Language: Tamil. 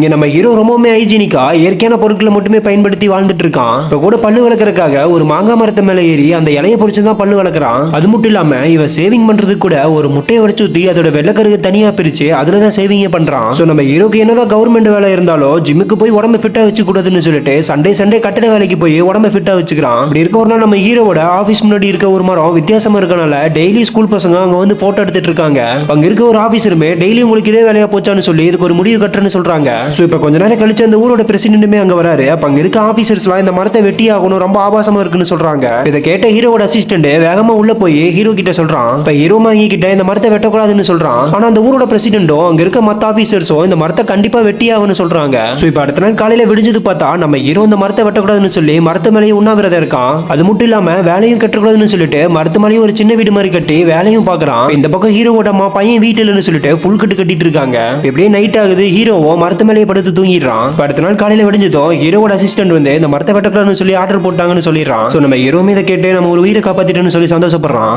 இங்க நம்ம ஹீரோ ரொம்பவுமே ஹைஜீனிக்கா இயற்கையான பொருட்களை மட்டுமே பயன்படுத்தி வாழ்ந்துட்டு இருக்கான். இப்ப கூட பல்லு வளர்க்கறதுக்காக ஒரு மாங்காய் மரத்து மேல ஏறி அந்த இலைய பொறிச்சுதான் பல்லு வளர்க்கறான். அது மட்டும் இல்லாம இவன் சேவிங் பண்றதுக்கு கூட ஒரு முட்டையை உடைச்சு ஊத்தி அதோட வெள்ளக்கருகு தனியா பிரிச்சு அதுலதான் சேவிங்க பண்றான். சோ நம்ம ஹீரோக்கு என்னதான் கவர்மெண்ட் வேலை இருந்தாலும் ஜிம்முக்கு போய் உடம்பு ஃபிட்டா வச்சு கூடாதுன்னு சொல்லிட்டு சண்டே கட்டட வேலைக்கு போய் உடம்பு ஃபிட்டா வச்சுக்கிறான். இப்படி இருக்க ஒரு நாள் நம்ம ஹீரோவோட ஆபீஸ் முன்னாடி இருக்க ஒரு மரம் வித்தியாசமா இருக்கனால டெய்லி ஸ்கூல் பசங்க அங்க வந்து போட்டோ எடுத்துட்டு இருக்காங்க. அங்க இருக்க ஒரு ஆபீசருமே டெய்லி உங்களுக்கு இதே வேலையா போச்சான்னு சொல்லி இதுக்கு ஒரு முடிவு கட்டுறேன்னு சொல்றாங்க. சோ இப்ப கொஞ்ச நேரம் கழிச்சு அந்த ஊரோட பிரசிடென்ட்டுமே அங்க வராரு. அப்ப அங்க இருக்க ஆபீசர்ஸ்லாம் இந்த மரத்தை வெட்டி ஆகணும், ரொம்ப ஆபாசமா இருக்குன்னு சொல்றாங்க. இதை கேட்ட ஹீரோவோட அசிஸ்டன்ட் வேகமா உள்ள போய் ஹீரோ கிட்ட சொல்றான். இப்ப ஹீரோ மாங்கி கிட்ட இந்த மரத்தை வெட்டக்கூடாதுன்னு சொல்றான். ஆனா அந்த ஊரோட பிரசிடென்ட்டும் அங்க இருக்க மத்த ஆபீசர்ஸும் இந்த மரத்தை கண்டிப்பா வெட்டி ஆகணும்னு சொல்றாங்க. சோ இப்ப அடுத்த நாள் காலையில விடிஞ்சது பார்த்தா நம்ம ஹீரோ இந்த மரத்தை வெட்டக்கூடாதுன்னு சொல்லி மரத்து மேலேயும் உண்ணாவிரதம் இருக்கான். அது மட்டும் இல்லாம வேலையும் கட்டக்கூடாதுன்னு சொல்லிட்டு மரத்து மேலேயும் ஒரு சின்ன வீடு மாதிரி கட்டி வேலையும் பாக்குறான். இந்த பக்கம் ஹீரோவோட அம்மா பையன் வீட்டுலன்னு சொல்லிட்டு ஃபுல் கட்டு கட்டிட்டு இருக்காங்க. எப்படியே நைட் ஆகுது, ஹீரோவும் மரத்து மேலேயே படுத்து தூங்கிடுறான். அடுத்த நாள் காலையில விடிஞ்சதும் ஹீரோவோட அசிஸ்டன்ட் வந்து இந்த மரத்தை வெட்டக்கூடாதுன்னு சொல்லி ஆர்டர் போட்டாங்கன்னு சொல்லிடுறான். சோ நம்ம ஹீரோமே இதை கேட்டு நம்ம ஒரு உயிரை காப்பாத்திட்டோம்னு சொல்லி சந்தோஷப்படுறான்.